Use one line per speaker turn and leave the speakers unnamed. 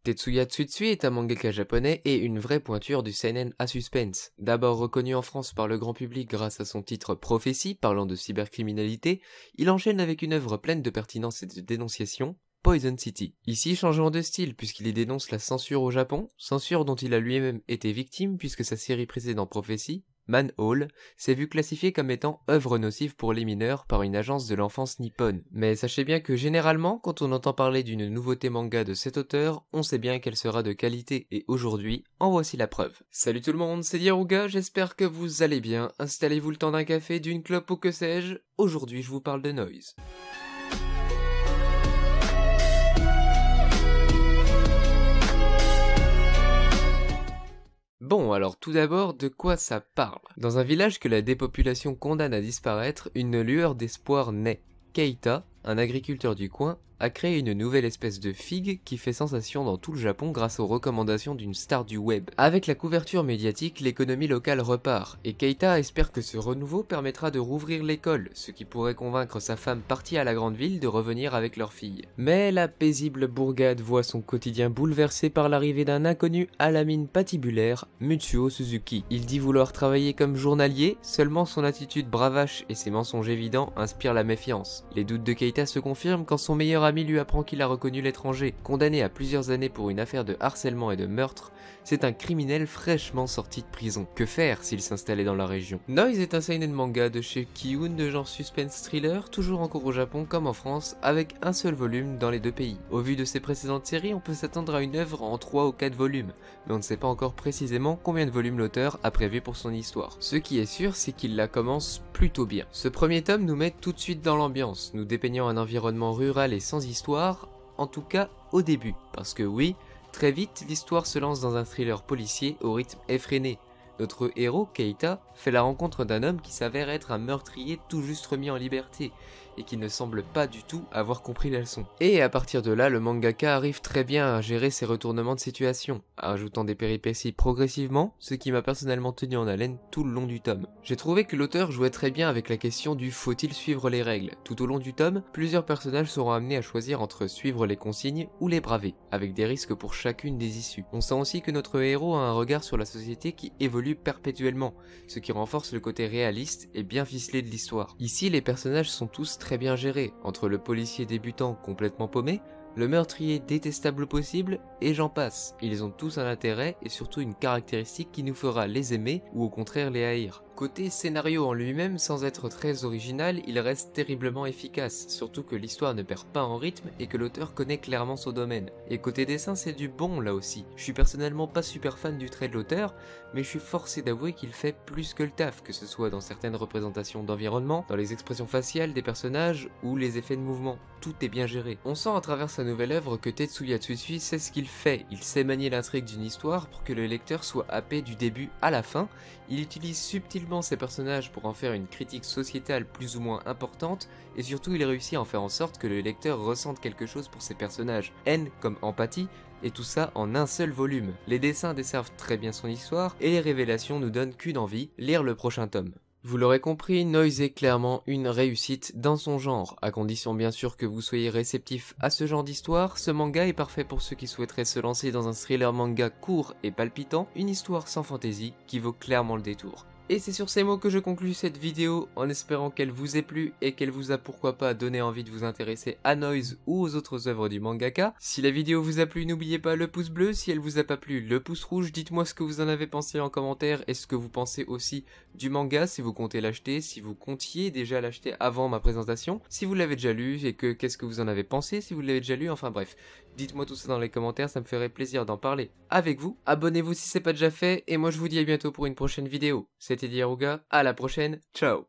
Tetsuya Tsutsui est un mangaka japonais et une vraie pointure du seinen à suspense. D'abord reconnu en France par le grand public grâce à son titre Prophétie parlant de cybercriminalité, il enchaîne avec une œuvre pleine de pertinence et de dénonciation, Poison City. Ici, changeant de style puisqu'il y dénonce la censure au Japon, censure dont il a lui-même été victime puisque sa série précédente Prophétie, Manhole, s'est vu classifié comme étant œuvre nocive pour les mineurs par une agence de l'enfance nippone. Mais sachez bien que généralement, quand on entend parler d'une nouveauté manga de cet auteur, on sait bien qu'elle sera de qualité et aujourd'hui, en voici la preuve. Salut tout le monde, c'est Diaruga, j'espère que vous allez bien. Installez-vous le temps d'un café, d'une clope ou que sais-je. Aujourd'hui, je vous parle de Noise. Bon, alors tout d'abord, de quoi ça parle? Dans un village que la dépopulation condamne à disparaître, une lueur d'espoir naît. Keita, un agriculteur du coin, a créé une nouvelle espèce de figue qui fait sensation dans tout le Japon grâce aux recommandations d'une star du web. Avec la couverture médiatique, l'économie locale repart, et Keita espère que ce renouveau permettra de rouvrir l'école, ce qui pourrait convaincre sa femme partie à la grande ville de revenir avec leur fille. Mais la paisible bourgade voit son quotidien bouleversé par l'arrivée d'un inconnu à la mine patibulaire, Mutsuo Suzuki. Il dit vouloir travailler comme journalier, seulement son attitude bravache et ses mensonges évidents inspirent la méfiance. Les doutes de Keita se confirment quand son meilleur ami lui apprend qu'il a reconnu l'étranger. Condamné à plusieurs années pour une affaire de harcèlement et de meurtre, c'est un criminel fraîchement sorti de prison. Que faire s'il s'installait dans la région? Noise est un seinen manga de chez Kiun de genre suspense thriller, toujours en cours au Japon comme en France, avec un seul volume dans les deux pays. Au vu de ses précédentes séries, on peut s'attendre à une œuvre en 3 ou 4 volumes, mais on ne sait pas encore précisément combien de volumes l'auteur a prévu pour son histoire. Ce qui est sûr, c'est qu'il la commence plutôt bien. Ce premier tome nous met tout de suite dans l'ambiance, nous dépeignant un environnement rural et sans histoire, en tout cas au début, parce que oui, très vite l'histoire se lance dans un thriller policier au rythme effréné. Notre héros, Keita, fait la rencontre d'un homme qui s'avère être un meurtrier tout juste remis en liberté, et qui ne semble pas du tout avoir compris la leçon. Et à partir de là, le mangaka arrive très bien à gérer ses retournements de situation, ajoutant des péripéties progressivement, ce qui m'a personnellement tenu en haleine tout le long du tome. J'ai trouvé que l'auteur jouait très bien avec la question du faut-il suivre les règles. Tout au long du tome, plusieurs personnages seront amenés à choisir entre suivre les consignes ou les braver, avec des risques pour chacune des issues. On sent aussi que notre héros a un regard sur la société qui évolue perpétuellement, ce qui renforce le côté réaliste et bien ficelé de l'histoire. Ici, les personnages sont tous très bien gérés, entre le policier débutant complètement paumé, le meurtrier détestable possible, et j'en passe. Ils ont tous un intérêt et surtout une caractéristique qui nous fera les aimer ou au contraire les haïr. Côté scénario en lui-même, sans être très original, il reste terriblement efficace, surtout que l'histoire ne perd pas en rythme et que l'auteur connaît clairement son domaine. Et côté dessin, c'est du bon là aussi. Je suis personnellement pas super fan du trait de l'auteur, mais je suis forcé d'avouer qu'il fait plus que le taf, que ce soit dans certaines représentations d'environnement, dans les expressions faciales des personnages ou les effets de mouvement. Tout est bien géré. On sent à travers sa nouvelle œuvre que Tetsuya Tsutsui sait ce qu'il fait. Il sait manier l'intrigue d'une histoire pour que le lecteur soit happé du début à la fin. Il utilise subtilement ses personnages pour en faire une critique sociétale plus ou moins importante, et surtout il réussit à en faire en sorte que le lecteur ressente quelque chose pour ses personnages, haine comme empathie, et tout ça en un seul volume. Les dessins desservent très bien son histoire, et les révélations nous donnent qu'une envie, lire le prochain tome. Vous l'aurez compris, Noise est clairement une réussite dans son genre. À condition bien sûr que vous soyez réceptif à ce genre d'histoire, ce manga est parfait pour ceux qui souhaiteraient se lancer dans un thriller manga court et palpitant, une histoire sans fantaisie qui vaut clairement le détour. Et c'est sur ces mots que je conclue cette vidéo, en espérant qu'elle vous ait plu et qu'elle vous a pourquoi pas donné envie de vous intéresser à Noise ou aux autres œuvres du mangaka. Si la vidéo vous a plu, n'oubliez pas le pouce bleu, si elle vous a pas plu, le pouce rouge, dites-moi ce que vous en avez pensé en commentaire et ce que vous pensez aussi du manga, si vous comptez l'acheter, si vous comptiez déjà l'acheter avant ma présentation, si vous l'avez déjà lu et que qu'est-ce que vous en avez pensé si vous l'avez déjà lu, enfin bref. Dites-moi tout ça dans les commentaires, ça me ferait plaisir d'en parler avec vous. Abonnez-vous si c'est pas déjà fait et moi je vous dis à bientôt pour une prochaine vidéo. C'était Diaruga, à la prochaine, ciao.